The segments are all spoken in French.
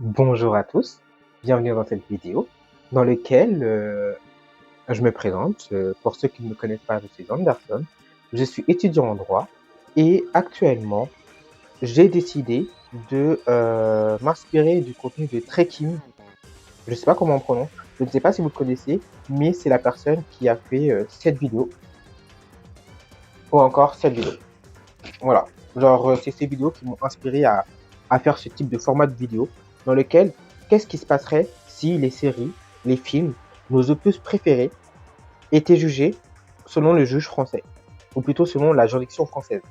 Bonjour à tous, bienvenue dans cette vidéo dans laquelle je me présente. Pour ceux qui ne me connaissent pas, je suis Anderson, je suis étudiant en droit et actuellement j'ai décidé de m'inspirer du contenu de Trekking. Je ne sais pas comment on prononce, je ne sais pas si vous le connaissez, mais c'est la personne qui a fait cette vidéo ou encore cette vidéo. Voilà, genre c'est ces vidéos qui m'ont inspiré à faire ce type de format de vidéo dans lequel qu'est-ce qui se passerait si les séries, les films, nos opus préférés étaient jugés selon le juge français, ou plutôt selon la juridiction française.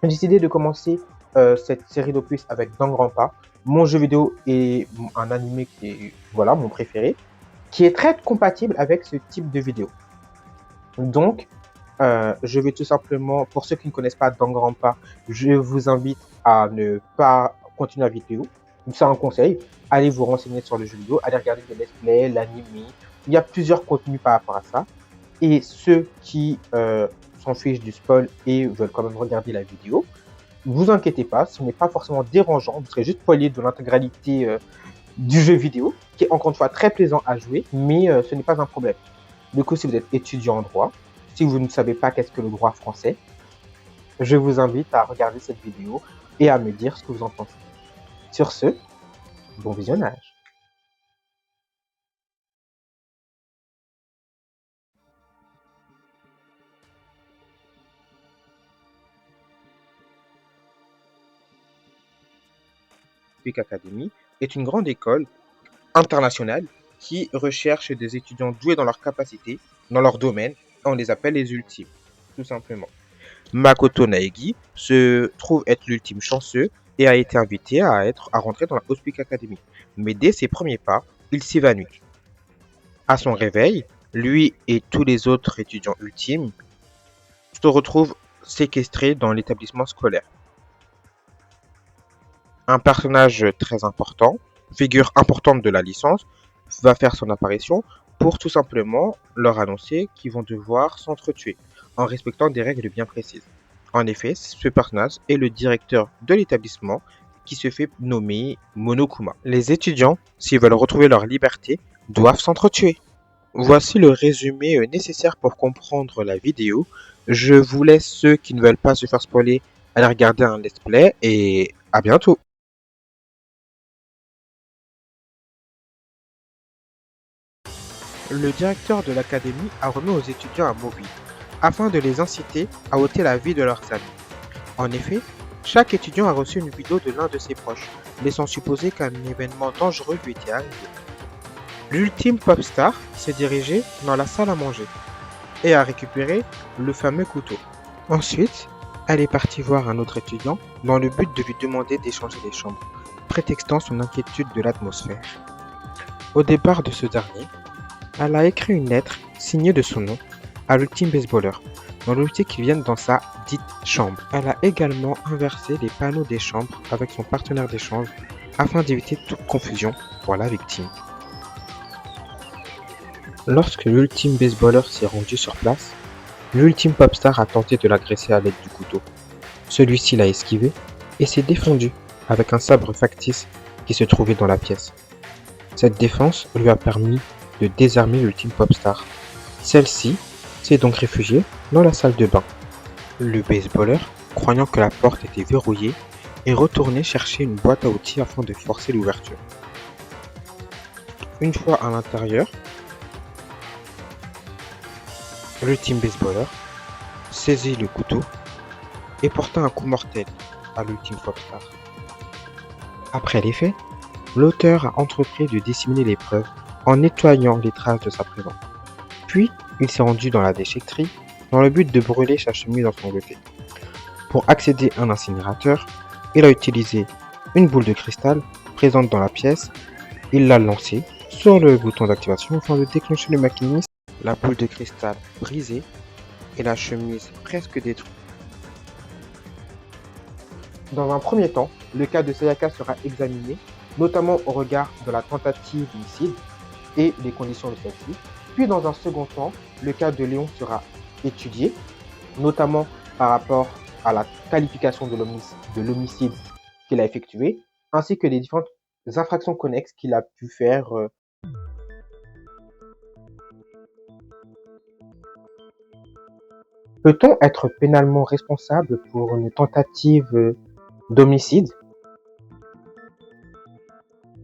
J'ai décidé de commencer cette série d'opus avec Danganronpa, mon jeu vidéo et un animé qui est voilà mon préféré, qui est très compatible avec ce type de vidéo. Donc, je vais tout simplement, pour ceux qui ne connaissent pas Danganronpa, je vous invite à ne pas continuer la vidéo. C'est un conseil. Allez vous renseigner sur le jeu vidéo, allez regarder des let's play, l'anime. Il y a plusieurs contenus par rapport à ça. Et ceux qui s'en fichent du spoil et veulent quand même regarder la vidéo, vous inquiétez pas, ce n'est pas forcément dérangeant. Vous serez juste spoilé de l'intégralité du jeu vidéo, qui est encore une fois très plaisant à jouer, mais ce n'est pas un problème. Du coup, si vous êtes étudiant en droit, si vous ne savez pas qu'est-ce que le droit français, je vous invite à regarder cette vidéo et à me dire ce que vous en pensez. Sur ce, bon visionnage. Peak Academy est une grande école internationale qui recherche des étudiants doués dans leurs capacités, dans leur domaine, et on les appelle les ultimes, tout simplement. Makoto Naegi se trouve être l'ultime chanceux et a été invité à rentrer dans la Hospice Academy. Mais dès ses premiers pas, il s'évanouit. À son réveil, lui et tous les autres étudiants ultimes se retrouvent séquestrés dans l'établissement scolaire. Un personnage très important, figure importante de la licence, va faire son apparition pour tout simplement leur annoncer qu'ils vont devoir s'entretuer en respectant des règles bien précises. En effet, ce personnage est le directeur de l'établissement qui se fait nommer Monokuma. Les étudiants, s'ils veulent retrouver leur liberté, doivent s'entretuer. Voici le résumé nécessaire pour comprendre la vidéo. Je vous laisse ceux qui ne veulent pas se faire spoiler aller regarder un let's play et à bientôt. Le directeur de l'académie a remis aux étudiants un mobile afin de les inciter à ôter la vie de leurs amis. En effet, chaque étudiant a reçu une vidéo de l'un de ses proches, laissant supposer qu'un événement dangereux lui était arrivé. L'ultime pop star s'est dirigé dans la salle à manger et a récupéré le fameux couteau. Ensuite, elle est partie voir un autre étudiant dans le but de lui demander d'échanger les chambres, prétextant son inquiétude de l'atmosphère. Au départ de ce dernier, elle a écrit une lettre signée de son nom à l'ultime baseballer, dans l'objectif qu'il vienne dans sa dite chambre. Elle a également inversé les panneaux des chambres avec son partenaire d'échange afin d'éviter toute confusion pour la victime. Lorsque l'ultime baseballer s'est rendu sur place, l'ultime popstar a tenté de l'agresser à l'aide du couteau. Celui-ci l'a esquivé et s'est défendu avec un sabre factice qui se trouvait dans la pièce. Cette défense lui a permis de désarmer l'ultime popstar. Celle-ci s'est donc réfugiée dans la salle de bain. Le baseballer, croyant que la porte était verrouillée, est retourné chercher une boîte à outils afin de forcer l'ouverture. Une fois à l'intérieur, l'ultime baseballer saisit le couteau et porta un coup mortel à l'ultime popstar. Après les faits, l'auteur a entrepris de disséminer les preuves en nettoyant les traces de sa présence. Puis, il s'est rendu dans la déchetterie dans le but de brûler sa chemise ensanglantée. Pour accéder à un incinérateur, il a utilisé une boule de cristal présente dans la pièce. Il l'a lancée sur le bouton d'activation afin de déclencher le mécanisme. La boule de cristal brisée et la chemise presque détruite. Dans un premier temps, le cas de Sayaka sera examiné, notamment au regard de la tentative d'homicide et des conditions de celle-ci. Puis dans un second temps, le cas de Léon sera étudié, notamment par rapport à la qualification de l'homicide qu'il a effectué, ainsi que les différentes infractions connexes qu'il a pu faire. Peut-on être pénalement responsable pour une tentative d'homicide?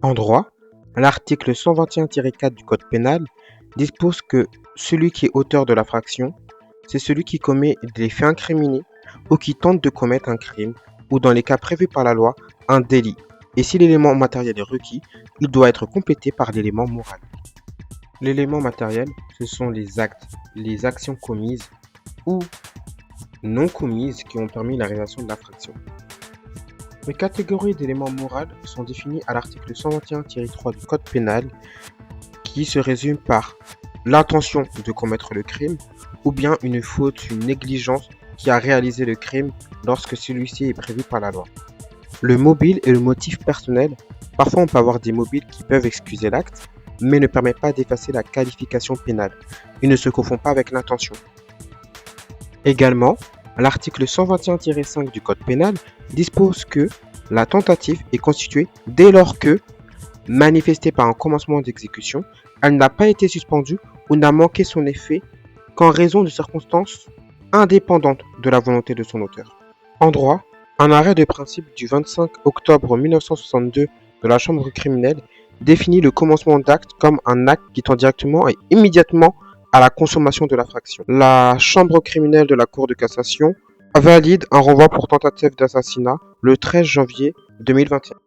En droit, l'article 121-4 du Code pénal dispose que celui qui est auteur de l'infraction, c'est celui qui commet des faits incriminés ou qui tente de commettre un crime ou, dans les cas prévus par la loi, un délit. Et si l'élément matériel est requis, il doit être complété par l'élément moral. L'élément matériel, ce sont les actes, les actions commises ou non commises qui ont permis la réalisation de l'infraction. Les catégories d'éléments moraux sont définies à l'article 121-3 du Code pénal qui se résume par l'intention de commettre le crime ou bien une faute, une négligence qui a réalisé le crime lorsque celui-ci est prévu par la loi. Le mobile et le motif personnel, parfois on peut avoir des mobiles qui peuvent excuser l'acte, mais ne permettent pas d'effacer la qualification pénale. Ils ne se confondent pas avec l'intention. Également, l'article 121-5 du Code pénal dispose que la tentative est constituée dès lors que, manifestée par un commencement d'exécution, elle n'a pas été suspendue ou n'a manqué son effet qu'en raison de circonstances indépendantes de la volonté de son auteur. En droit, un arrêt de principe du 25 octobre 1962 de la Chambre criminelle définit le commencement d'acte comme un acte qui tend directement et immédiatement à la consommation de l'infraction. La Chambre criminelle de la Cour de cassation valide un renvoi pour tentative d'assassinat le 13 janvier 2021.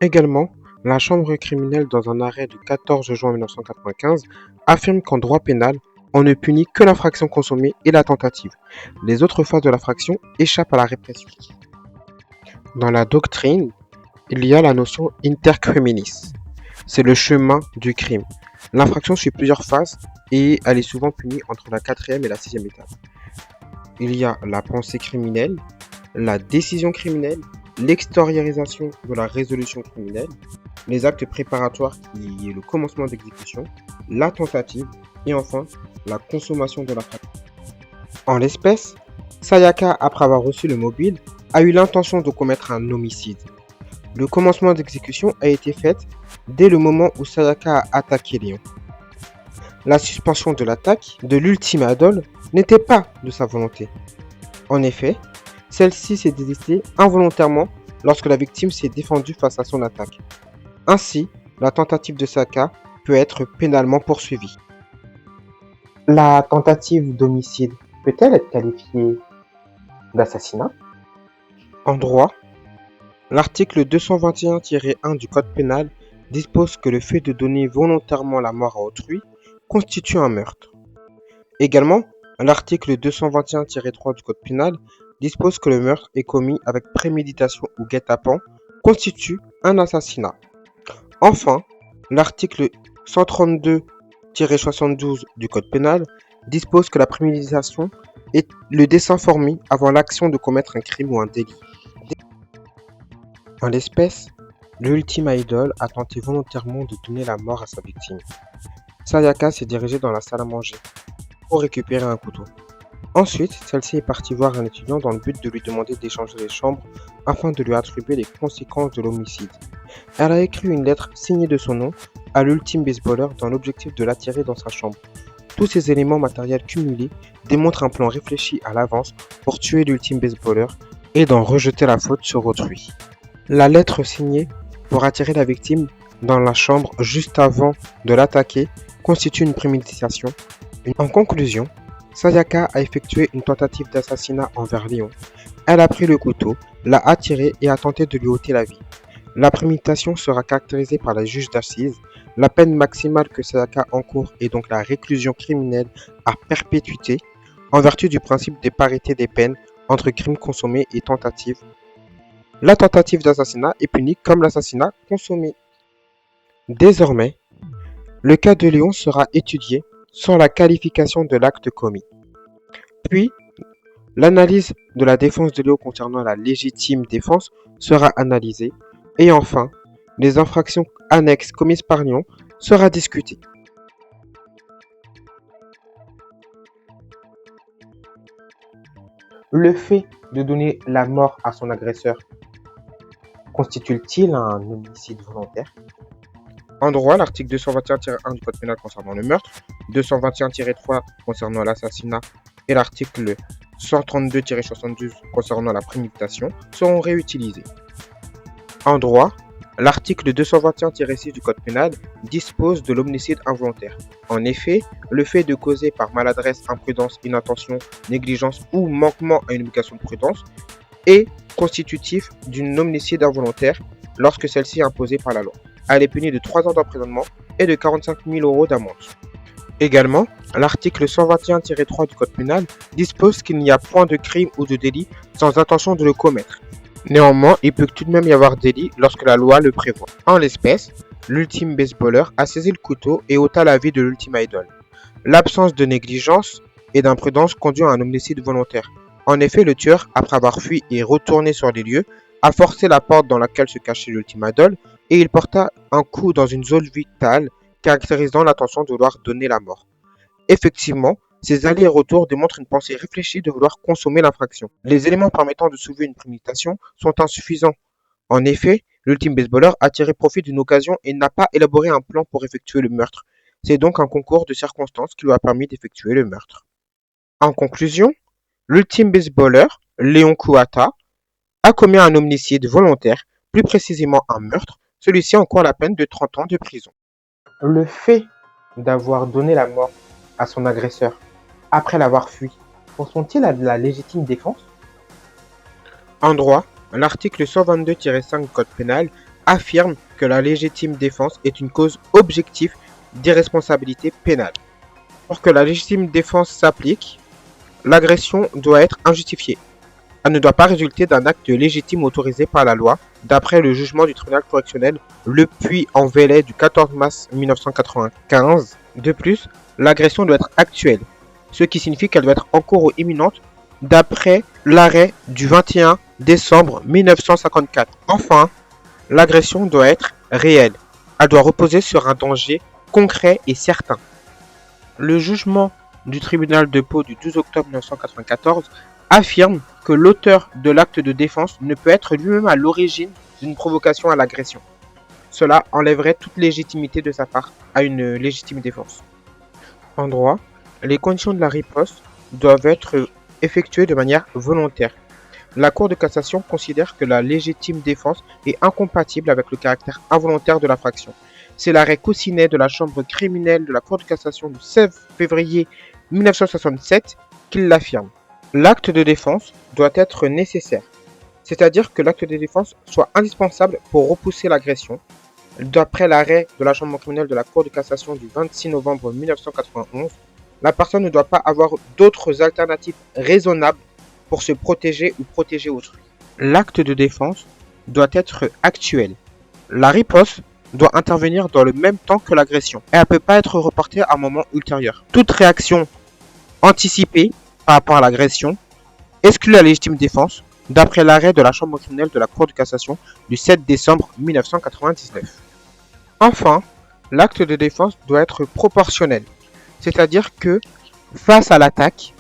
Également, la Chambre criminelle, dans un arrêt du 14 juin 1995, affirme qu'en droit pénal, on ne punit que l'infraction consommée et la tentative. Les autres phases de l'infraction échappent à la répression. Dans la doctrine, il y a la notion intercriminis. C'est le chemin du crime. L'infraction suit plusieurs phases et elle est souvent punie entre la 4e et la 6e étape. Il y a la pensée criminelle, la décision criminelle, l'extériorisation de la résolution criminelle, les actes préparatoires qui est le commencement d'exécution, la tentative et enfin la consommation de l'infraction. En l'espèce, Sayaka, après avoir reçu le mobile, a eu l'intention de commettre un homicide. Le commencement d'exécution a été fait dès le moment où Sayaka a attaqué Léon. La suspension de l'attaque de l'ultima idole n'était pas de sa volonté. En effet, celle-ci s'est désistée involontairement lorsque la victime s'est défendue face à son attaque. Ainsi, la tentative de Sayaka peut être pénalement poursuivie. La tentative d'homicide peut-elle être qualifiée d'assassinat? En droit, l'article 221-1 du Code pénal dispose que le fait de donner volontairement la mort à autrui constitue un meurtre. Également, l'article 221-3 du Code pénal dispose que le meurtre est commis avec préméditation ou guet-apens constitue un assassinat. Enfin, l'article 132-72 du Code pénal dispose que la préméditation est le dessein formé avant l'action de commettre un crime ou un délit. En l'espèce, l'ultima idole a tenté volontairement de donner la mort à sa victime. Sayaka s'est dirigée dans la salle à manger pour récupérer un couteau. Ensuite, celle-ci est partie voir un étudiant dans le but de lui demander d'échanger les chambres afin de lui attribuer les conséquences de l'homicide. Elle a écrit une lettre signée de son nom à l'ultime baseballer dans l'objectif de l'attirer dans sa chambre. Tous ces éléments matériels cumulés démontrent un plan réfléchi à l'avance pour tuer l'ultime baseballer et d'en rejeter la faute sur autrui. La lettre signée pour attirer la victime dans la chambre juste avant de l'attaquer constitue une préméditation. En conclusion, Sayaka a effectué une tentative d'assassinat envers Léon. Elle a pris le couteau, l'a attiré et a tenté de lui ôter la vie. La préméditation sera caractérisée par la juge d'assises. La peine maximale que Sayaka encourt est donc la réclusion criminelle à perpétuité, en vertu du principe de parité des peines entre crimes consommés et tentative. La tentative d'assassinat est punie comme l'assassinat consommé. Désormais, le cas de Léon sera étudié sans la qualification de l'acte commis. Puis, l'analyse de la défense de Léon concernant la légitime défense sera analysée. Et enfin, les infractions annexes commises par Léon sera discutée. Le fait de donner la mort à son agresseur constitue-t-il un homicide volontaire? En droit, l'article 221-1 du Code pénal concernant le meurtre, 221-3 concernant l'assassinat et l'article 132-72 concernant la préméditation seront réutilisés. En droit, l'article 221-6 du Code pénal dispose de l'homicide involontaire. En effet, le fait de causer par maladresse, imprudence, inattention, négligence ou manquement à une obligation de prudence est constitutif d'un homicide involontaire lorsque celle-ci est imposée par la loi. Elle est punie de 3 ans d'emprisonnement et de 45 000 € d'amende. Également, l'article 121-3 du Code pénal dispose qu'il n'y a point de crime ou de délit sans intention de le commettre. Néanmoins, il peut tout de même y avoir délit lorsque la loi le prévoit. En l'espèce, l'ultime baseballer a saisi le couteau et ôta la vie de l'ultime idol. L'absence de négligence et d'imprudence conduit à un homicide volontaire. En effet, le tueur, après avoir fui et retourné sur les lieux, a forcé la porte dans laquelle se cachait l'ultime idol et il porta un coup dans une zone vitale caractérisant l'intention de vouloir donner la mort. Effectivement, ces allers-et-retours démontrent une pensée réfléchie de vouloir consommer l'infraction. Les éléments permettant de soulever une préméditation sont insuffisants. En effet, l'ultime baseballer a tiré profit d'une occasion et n'a pas élaboré un plan pour effectuer le meurtre. C'est donc un concours de circonstances qui lui a permis d'effectuer le meurtre. En conclusion, l'ultime baseballer, Léon Kouata, a commis un homicide volontaire, plus précisément un meurtre. Celui-ci encourt la peine de 30 ans de prison. Le fait d'avoir donné la mort à son agresseur après l'avoir fui correspond-il à de la légitime défense? En droit, l'article 122-5 du Code pénal affirme que la légitime défense est une cause objective d'irresponsabilité pénale. Pour que la légitime défense s'applique, l'agression doit être injustifiée. Elle ne doit pas résulter d'un acte légitime autorisé par la loi, d'après le jugement du tribunal correctionnel Le Puy-en-Velay du 14 mars 1995. De plus, l'agression doit être actuelle, ce qui signifie qu'elle doit être en cours ou imminente, d'après l'arrêt du 21 décembre 1954. Enfin, l'agression doit être réelle. Elle doit reposer sur un danger concret et certain. Le jugement du tribunal de Pau du 12 octobre 1994 affirme que l'auteur de l'acte de défense ne peut être lui-même à l'origine d'une provocation à l'agression. Cela enlèverait toute légitimité de sa part à une légitime défense. En droit, les conditions de la riposte doivent être effectuées de manière volontaire. La Cour de cassation considère que la légitime défense est incompatible avec le caractère involontaire de l'infraction. C'est l'arrêt Coussinet de la Chambre criminelle de la Cour de cassation du 16 février 1967 qui l'affirme. L'acte de défense doit être nécessaire, c'est-à-dire que l'acte de défense soit indispensable pour repousser l'agression. D'après l'arrêt de la Chambre criminelle de la Cour de cassation du 26 novembre 1991, la personne ne doit pas avoir d'autres alternatives raisonnables pour se protéger ou protéger autrui. L'acte de défense doit être actuel. La riposte doit intervenir dans le même temps que l'agression et elle ne peut pas être reportée à un moment ultérieur. Toute réaction anticipée par rapport à l'agression exclut la légitime défense d'après l'arrêt de la Chambre criminelle de la Cour de cassation du 7 décembre 1999. Enfin, l'acte de défense doit être proportionnel, c'est-à-dire que face à l'attaque,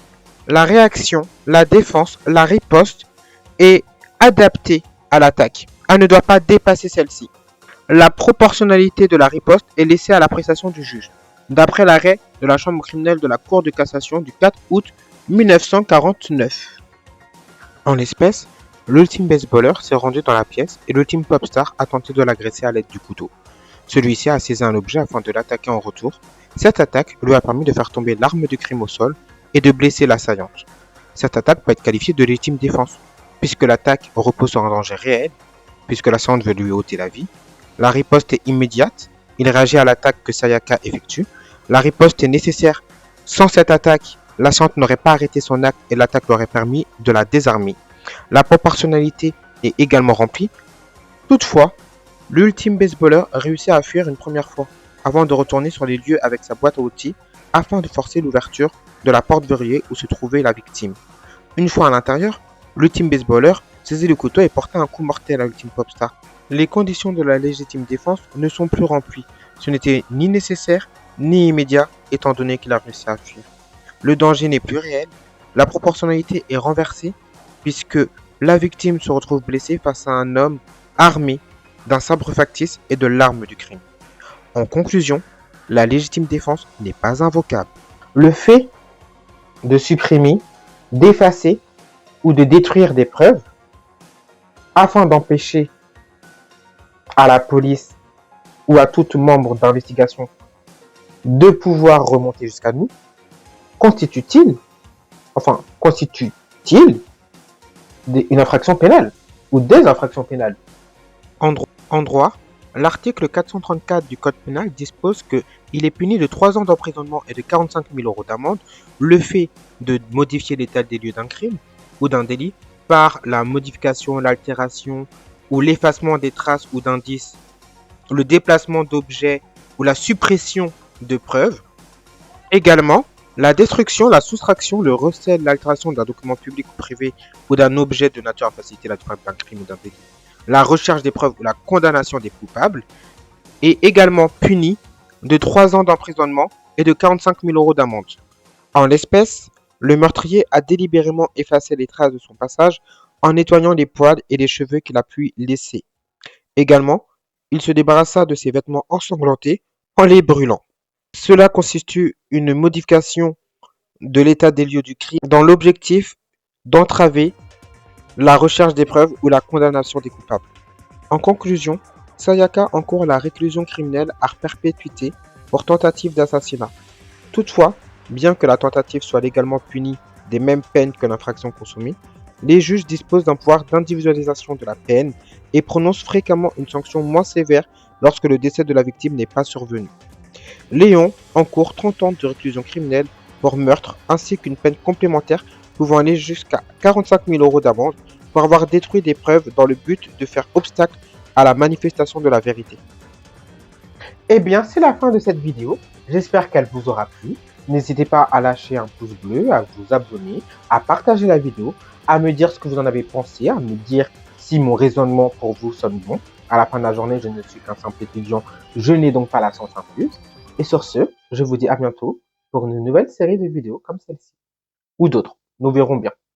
la réaction, la défense, la riposte est adaptée à l'attaque. Elle ne doit pas dépasser celle-ci. La proportionnalité de la riposte est laissée à l'appréciation du juge, d'après l'arrêt de la Chambre criminelle de la Cour de cassation du 4 août 1949. En l'espèce, l'ultime baseballer s'est rendu dans la pièce et l'ultime popstar a tenté de l'agresser à l'aide du couteau. Celui-ci a saisi un objet afin de l'attaquer en retour. Cette attaque lui a permis de faire tomber l'arme de crime au sol et de blesser l'assaillante. Cette attaque peut être qualifiée de légitime défense, puisque l'attaque repose sur un danger réel, puisque l'assaillante veut lui ôter la vie. La riposte est immédiate, il réagit à l'attaque que Sayaka effectue. La riposte est nécessaire. Sans cette attaque, l'assaillante n'aurait pas arrêté son acte et l'attaque lui aurait permis de la désarmer. La proportionnalité est également remplie. Toutefois, l'ultime baseballer réussit à fuir une première fois, avant de retourner sur les lieux avec sa boîte à outils, afin de forcer l'ouverture de la porte verrouillée où se trouvait la victime. Une fois à l'intérieur, l'ultime baseballer saisit le couteau et porta un coup mortel à l'ultime popstar. Les conditions de la légitime défense ne sont plus remplies. Ce n'était ni nécessaire ni immédiat étant donné qu'il a réussi à fuir. Le danger n'est plus réel, la proportionnalité est renversée puisque la victime se retrouve blessée face à un homme armé d'un sabre factice et de l'arme du crime. En conclusion, la légitime défense n'est pas invocable. Le fait de supprimer, d'effacer ou de détruire des preuves afin d'empêcher à la police ou à tout membre d'investigation de pouvoir remonter jusqu'à nous, constitue-t-il une infraction pénale ou des infractions pénales? En droit, l'article 434 du Code pénal dispose qu'il est puni de 3 ans d'emprisonnement et de 45 000 euros d'amende le fait de modifier l'état des lieux d'un crime ou d'un délit par la modification, l'altération ou l'effacement des traces ou d'indices, le déplacement d'objets ou la suppression de preuves. Également, la destruction, la soustraction, le recel, l'altération d'un document public ou privé ou d'un objet de nature à faciliter la découverte d'un crime ou d'un délit, la recherche des preuves ou la condamnation des coupables est également puni de 3 ans d'emprisonnement et de 45 000 euros d'amende. En l'espèce, le meurtrier a délibérément effacé les traces de son passage en nettoyant les poils et les cheveux qu'il a pu laisser. Également, il se débarrassa de ses vêtements ensanglantés en les brûlant. Cela constitue une modification de l'état des lieux du crime dans l'objectif d'entraver la recherche des preuves ou la condamnation des coupables. En conclusion, Sayaka encourt la réclusion criminelle à perpétuité pour tentative d'assassinat. Toutefois, bien que la tentative soit légalement punie des mêmes peines que l'infraction consommée, les juges disposent d'un pouvoir d'individualisation de la peine et prononcent fréquemment une sanction moins sévère lorsque le décès de la victime n'est pas survenu. Léon encourt 30 ans de réclusion criminelle pour meurtre ainsi qu'une peine complémentaire pouvant aller jusqu'à 45 000 euros d'amende pour avoir détruit des preuves dans le but de faire obstacle à la manifestation de la vérité. Eh bien, c'est la fin de cette vidéo. J'espère qu'elle vous aura plu. N'hésitez pas à lâcher un pouce bleu, à vous abonner, à partager la vidéo, à me dire ce que vous en avez pensé, à me dire si mon raisonnement pour vous sonne bon. À la fin de la journée, je ne suis qu'un simple étudiant, je n'ai donc pas la science infuse. Et sur ce, je vous dis à bientôt pour une nouvelle série de vidéos comme celle-ci. Ou d'autres, nous verrons bien.